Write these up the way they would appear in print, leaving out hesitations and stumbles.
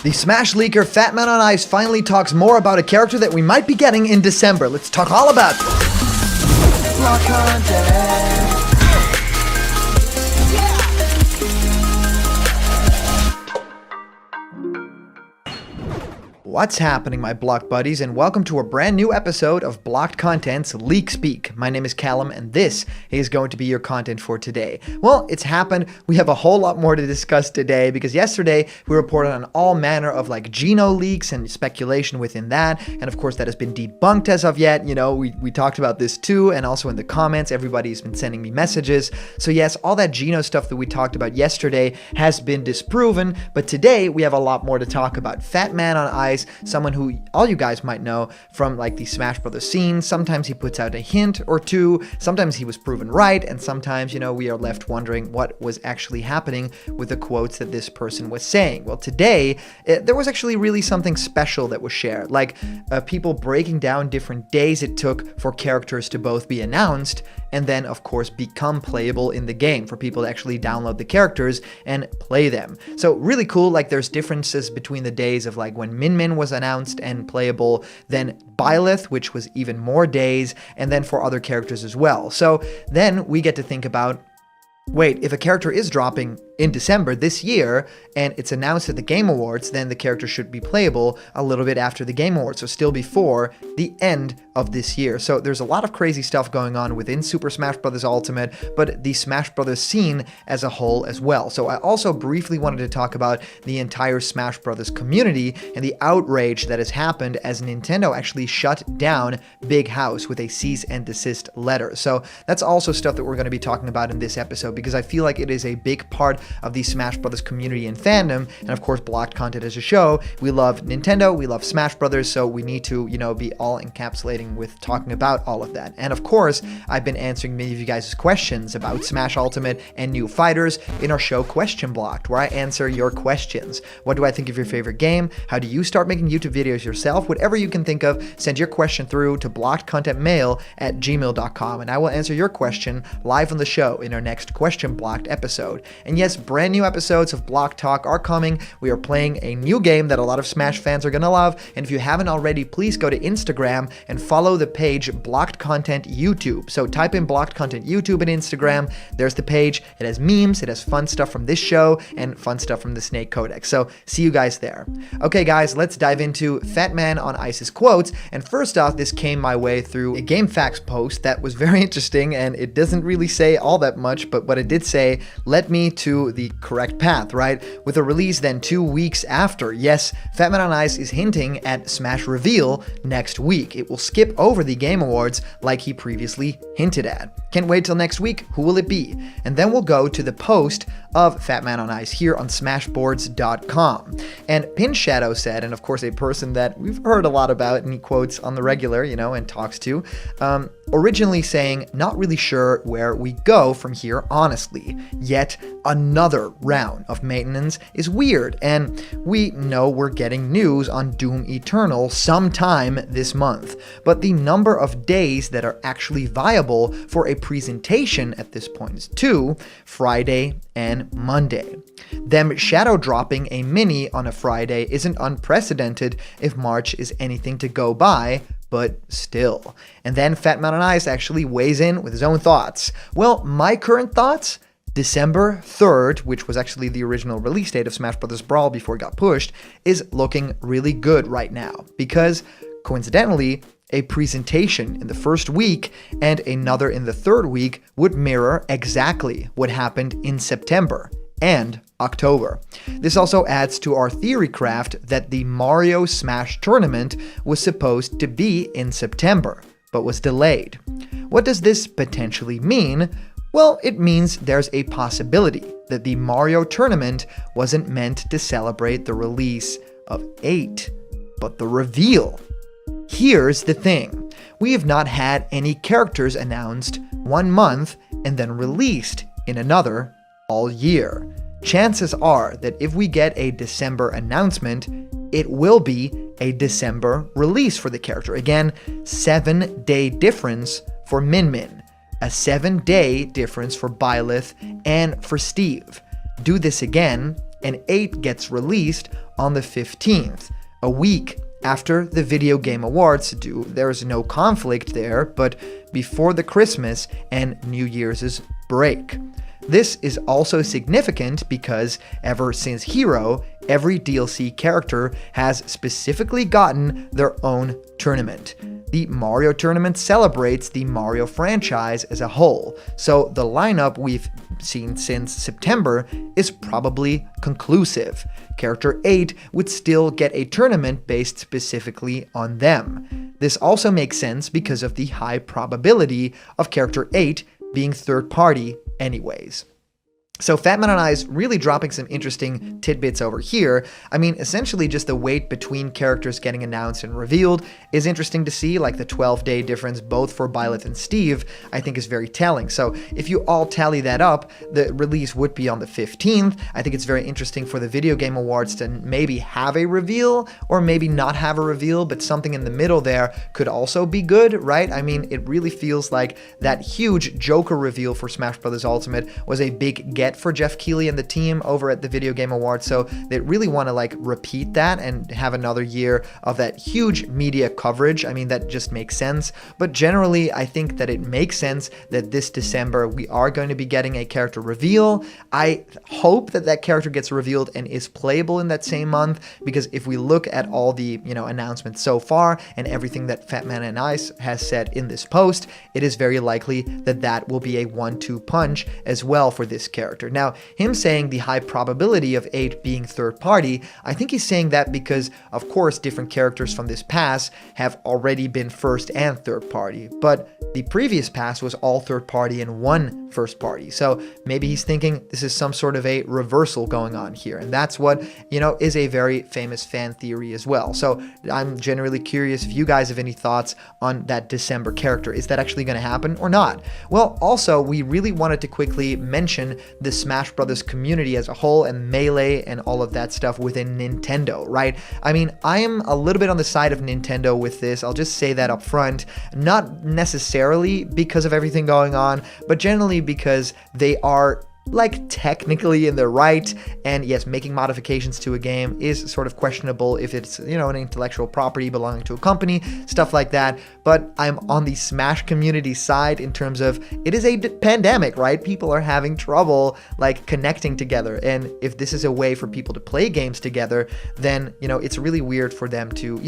The Smash leaker Fatmanonice finally talks more about a character that we might be getting in December. Let's talk all about it. Block content. What's happening, my block buddies, and welcome to a brand new episode of Blocked Content's Leak Speak. My name is Callum, and this is going to be your content for today. Well, it's happened. We have a whole lot more to discuss today because yesterday we reported on all manner of Geno leaks and speculation within that, and of course that has been debunked as of yet. You know, we talked about this too, and also in the comments, everybody's been sending me messages. So yes, all that Geno stuff that we talked about yesterday has been disproven, but today we have a lot more to talk about. Fatmanonice, someone who all you guys might know from the Smash Brothers scene. Sometimes he puts out a hint or two, sometimes he was proven right, and sometimes, we are left wondering what was actually happening with the quotes that this person was saying. Well, today, there was actually really something special that was shared, people breaking down different days it took for characters to both be announced and then, of course, become playable in the game, for people to actually download the characters and play them. So really cool, there's differences between the days of when Min was announced and playable, then Byleth, which was even more days, and then for other characters as well. So then we get to think about, wait, if a character is dropping in December this year and it's announced at the Game Awards, then the character should be playable a little bit after the Game Awards, so still before the end of this year. So there's a lot of crazy stuff going on within Super Smash Bros. Ultimate, but the Smash Bros. Scene as a whole as well. So I also briefly wanted to talk about the entire Smash Bros. Community and the outrage that has happened as Nintendo actually shut down Big House with a cease and desist letter. So that's also stuff that we're going to be talking about in this episode, because I feel like it is a big part of the Smash Brothers community and fandom, and of course Blocked Content as a show. We love Nintendo, we love Smash Brothers, so we need to, be all encapsulating with talking about all of that. And of course, I've been answering many of you guys' questions about Smash Ultimate and new fighters in our show Question Blocked, where I answer your questions. What do I think of your favorite game? How do you start making YouTube videos yourself? Whatever you can think of, send your question through to blockedcontentmail@gmail.com, and I will answer your question live on the show in our next Question Blocked episode. And yes, brand new episodes of Block Talk are coming. We are playing a new game that a lot of Smash fans are gonna love, and if you haven't already, please go to Instagram and follow the page Blocked Content YouTube. So type in Blocked Content YouTube and Instagram. There's the page. It has memes, it has fun stuff from this show, and fun stuff from the Snake Codex. So see you guys there. Okay guys, let's dive into Fatmanonice's quotes. And first off, this came my way through a GameFAQs post that was very interesting, and it doesn't really say all that much, but what it did say led me to the correct path, right? With a release then 2 weeks after. Yes, Fatmanonice is hinting at Smash Reveal next week. It will skip over the Game Awards like he previously hinted at. Can't wait till next week. Who will it be? And then we'll go to the post of Fatmanonice here on smashboards.com. And Pin Shadow said, and of course a person that we've heard a lot about and he quotes on the regular, and talks to, originally saying, not really sure where we go from here, honestly. Yet another round of maintenance is weird, and we know we're getting news on Doom Eternal sometime this month, but the number of days that are actually viable for a presentation at this point is 2, Friday and Monday. Them shadow dropping a mini on a Friday isn't unprecedented if March is anything to go by, but still. And then Fatmanonice actually weighs in with his own thoughts. Well, my current thoughts? December 3rd, which was actually the original release date of Smash Bros. Brawl before it got pushed, is looking really good right now, because coincidentally, a presentation in the first week and another in the third week would mirror exactly what happened in September and October. This also adds to our theory craft that the Mario Smash tournament was supposed to be in September, but was delayed. What does this potentially mean? Well, it means there's a possibility that the Mario tournament wasn't meant to celebrate the release of 8, but the reveal. Here's the thing. We have not had any characters announced 1 month and then released in another all year. Chances are that if we get a December announcement, it will be a December release for the character. Again, 7-day difference for Min Min. A 7-day difference for Byleth and for Steve. Do this again, and 8 gets released on the 15th, a week after the Video Game Awards do. There's no conflict there, but before the Christmas and New Year's break. This is also significant because ever since Hero, every DLC character has specifically gotten their own tournament. The Mario tournament celebrates the Mario franchise as a whole, so the lineup we've seen since September is probably conclusive. Character 8 would still get a tournament based specifically on them. This also makes sense because of the high probability of Character 8 being third party anyways. So Fatmanonice really dropping some interesting tidbits over here. I mean, essentially just the wait between characters getting announced and revealed is interesting to see, like the 12-day difference both for Byleth and Steve, I think is very telling. So if you all tally that up, the release would be on the 15th. I think it's very interesting for the Video Game Awards to maybe have a reveal or maybe not have a reveal, but something in the middle there could also be good, right? I mean, it really feels like that huge Joker reveal for Smash Bros. Ultimate was a big get for Jeff Keighley and the team over at the Video Game Awards, so they really want to like repeat that and have another year of that huge media coverage. I mean, that just makes sense, but generally I think that it makes sense that this December we are going to be getting a character reveal. I hope that that character gets revealed and is playable in that same month, because if we look at all the announcements so far and everything that Fatmanonice has said in this post, it is very likely that that will be a 1-2 punch as well for this character. Now, him saying the high probability of 8 being third party, I think he's saying that because, of course, different characters from this pass have already been first and third party, but the previous pass was all third party and one first party. So maybe he's thinking this is some sort of a reversal going on here, and that's what, is a very famous fan theory as well. So I'm generally curious if you guys have any thoughts on that December character. Is that actually going to happen or not? Well, also, we really wanted to quickly mention the Smash Brothers community as a whole and Melee and all of that stuff within Nintendo, right? I mean, I am a little bit on the side of Nintendo with this. I'll just say that up front, not necessarily because of everything going on, but generally because they are like technically in the right, and yes, making modifications to a game is sort of questionable if it's an intellectual property belonging to a company, stuff like that. But I'm on the Smash community side in terms of it is a pandemic, right? People are having trouble like connecting together, and if this is a way for people to play games together, then it's really weird for them to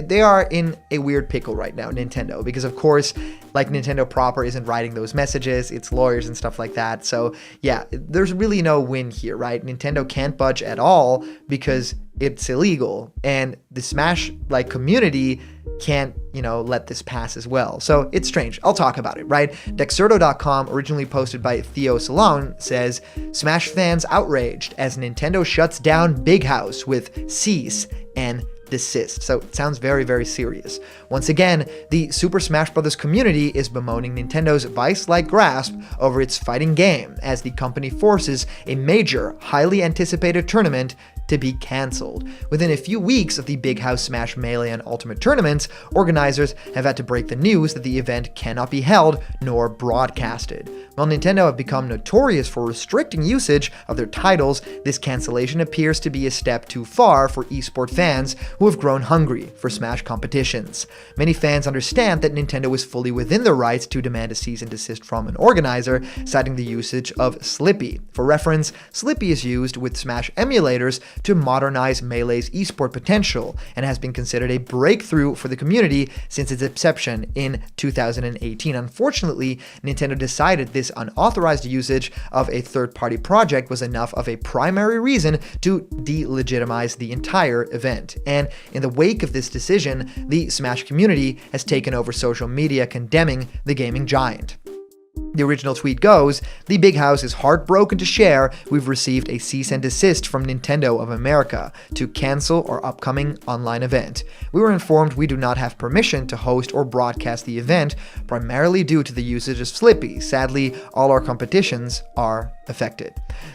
they are in a weird pickle right now, Nintendo, because of course like Nintendo proper isn't writing those messages, it's lawyers and stuff like that. So yeah, there's really no win here, right? Nintendo can't budge at all because it's illegal, and the Smash community can't let this pass as well. So it's strange. I'll talk about it, right? Dexerto.com, originally posted by Theo Salon, says Smash fans outraged as Nintendo shuts down Big House with cease and desist. So it sounds very, very serious. Once again, the Super Smash Bros. Community is bemoaning Nintendo's vice-like grasp over its fighting game as the company forces a major, highly anticipated tournament to be cancelled. Within a few weeks of the Big House Smash Melee and Ultimate tournaments, organizers have had to break the news that the event cannot be held nor broadcasted. While Nintendo have become notorious for restricting usage of their titles, this cancellation appears to be a step too far for esport fans who have grown hungry for Smash competitions. Many fans understand that Nintendo is fully within their rights to demand a cease and desist from an organizer, citing the usage of Slippy. For reference, Slippy is used with Smash emulators to modernize Melee's esport potential and has been considered a breakthrough for the community since its inception in 2018. Unfortunately, Nintendo decided this unauthorized usage of a third-party project was enough of a primary reason to delegitimize the entire event. And in the wake of this decision, the Smash community has taken over social media condemning the gaming giant. The original tweet goes, "The Big House is heartbroken to share we've received a cease and desist from Nintendo of America to cancel our upcoming online event. We were informed we do not have permission to host or broadcast the event, primarily due to the usage of Slippy. Sadly, all our competitions are affected.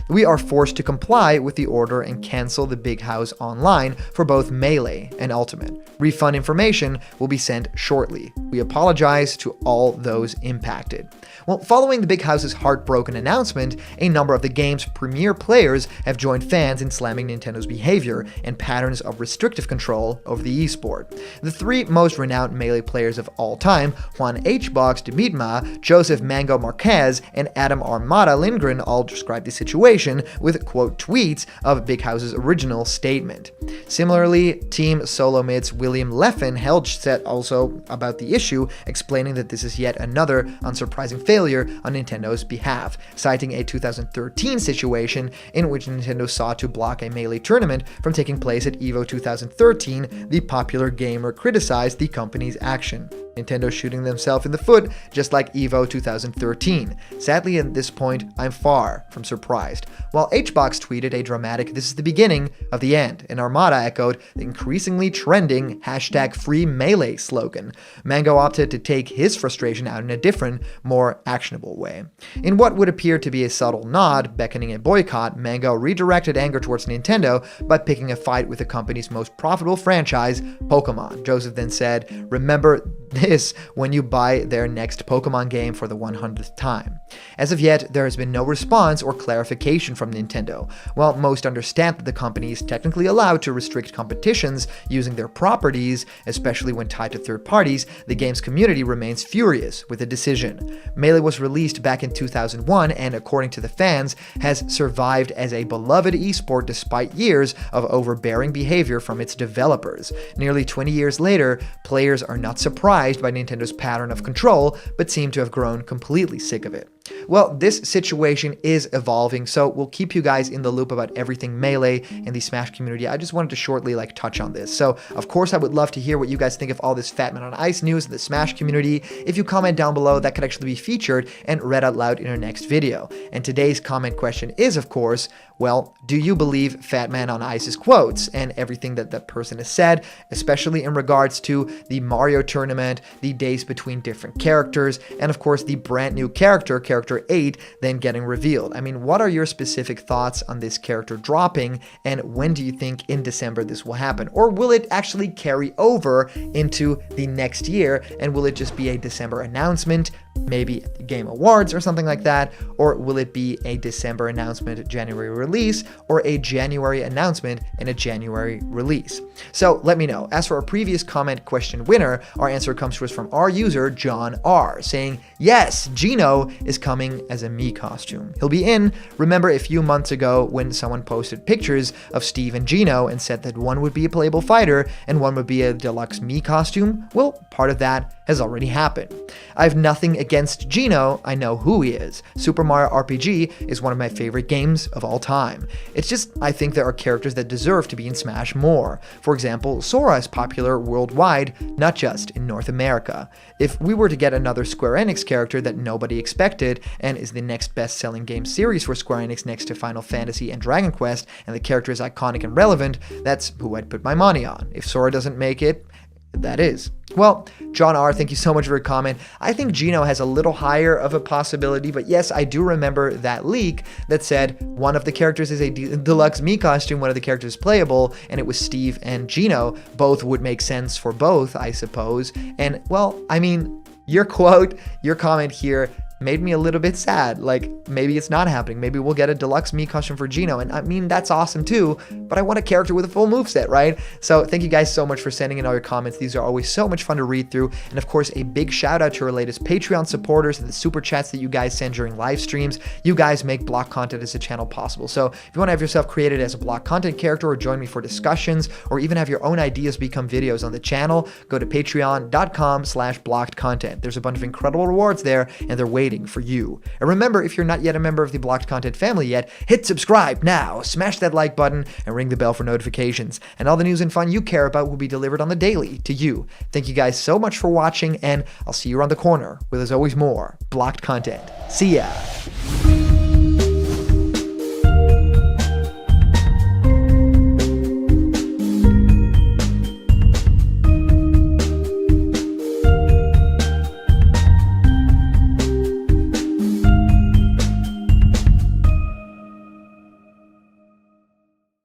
We are forced to comply with the order and cancel the Big House online for both Melee and Ultimate. Refund information will be sent shortly. We apologize to all those impacted. Well, following the Big House's heartbroken announcement, a number of the game's premier players have joined fans in slamming Nintendo's behavior and patterns of restrictive control over the esport. The three most renowned Melee players of all time, Juan H. Box de Miedma, Joseph Mango Marquez, and Adam Armada Lindgren, all described the situation with quote tweets of Big House's original statement. Similarly, Team Solomid's William Leffen held set also about the issue, explaining that this is yet another unsurprising failure on Nintendo's behalf, citing a 2013 situation in which Nintendo sought to block a Melee tournament from taking place at EVO 2013. The popular gamer criticized the company's action. Nintendo shooting themselves in the foot, just like EVO 2013. Sadly, at this point, I'm far from surprised. While HBox tweeted a dramatic "this is the beginning of the end," and Armada echoed the increasingly trending #FreeMelee slogan, Mango opted to take his frustration out in a different, more actionable way. In what would appear to be a subtle nod, beckoning a boycott, Mango redirected anger towards Nintendo by picking a fight with the company's most profitable franchise, Pokemon. Joseph then said, "Remember this when you buy their next Pokemon game for the 100th time." As of yet, there has been no response or clarification from Nintendo. While most understand that the company is technically allowed to restrict competitions using their properties, especially when tied to third parties, the game's community remains furious with the decision. Melee was released back in 2001 and, according to the fans, has survived as a beloved esport despite years of overbearing behavior from its developers. Nearly 20 years later, players are not surprised by Nintendo's pattern of control, but seem to have grown completely sick of it. Well, this situation is evolving, so we'll keep you guys in the loop about everything Melee and the Smash community. I just wanted to shortly touch on this. So, of course, I would love to hear what you guys think of all this Fatman on Ice news in the Smash community. If you comment down below, that could actually be featured and read out loud in our next video. And today's comment question is, of course, well, do you believe Fatman on Ice's quotes and everything that that person has said, especially in regards to the Mario tournament, the days between different characters, and of course the brand new character 8, then getting revealed? I mean, what are your specific thoughts on this character dropping, and when do you think in December this will happen? Or will it actually carry over into the next year, and will it just be a December announcement, maybe at the Game Awards or something like that? Or will it be a December announcement, January release, or a January announcement and a January release? So let me know. As for our previous comment question winner, our answer comes to us from our user, John R., saying, yes, Gino is coming as a Mii costume. He'll be in. Remember a few months ago when someone posted pictures of Steve and Gino and said that one would be a playable fighter and one would be a deluxe Mii costume? Well, part of that has already happened. I have nothing against Gino, I know who he is. Super Mario RPG is one of my favorite games of all time. It's just, I think there are characters that deserve to be in Smash more. For example, Sora is popular worldwide, not just in North America. If we were to get another Square Enix character that nobody expected and is the next best-selling game series for Square Enix next to Final Fantasy and Dragon Quest, and the character is iconic and relevant, that's who I'd put my money on. If Sora doesn't make it, that is. Well, John R., thank you so much for your comment. I think Gino has a little higher of a possibility, but yes, I do remember that leak that said one of the characters is a deluxe Mii costume, one of the characters is playable, and it was Steve and Gino. Both would make sense for both, I suppose. And, well, I mean, your comment here made me a little bit sad. Like, maybe it's not happening. Maybe we'll get a deluxe Mii costume for Gino, and I mean, that's awesome too, but I want a character with a full moveset, right? So thank you guys so much for sending in all your comments. These are always so much fun to read through, and of course, a big shout out to our latest Patreon supporters and the super chats that you guys send during live streams. You guys make block content as a channel possible. So if you want to have yourself created as a block content character, or join me for discussions, or even have your own ideas become videos on the channel, go to patreon.com/blockedcontent. There's a bunch of incredible rewards there, and they're waiting for you. And remember, if you're not yet a member of the Blocked Content family yet, hit subscribe now, smash that like button, and ring the bell for notifications. And all the news and fun you care about will be delivered on the daily to you. Thank you guys so much for watching, and I'll see you around the corner with, as always, more Blocked Content. See ya!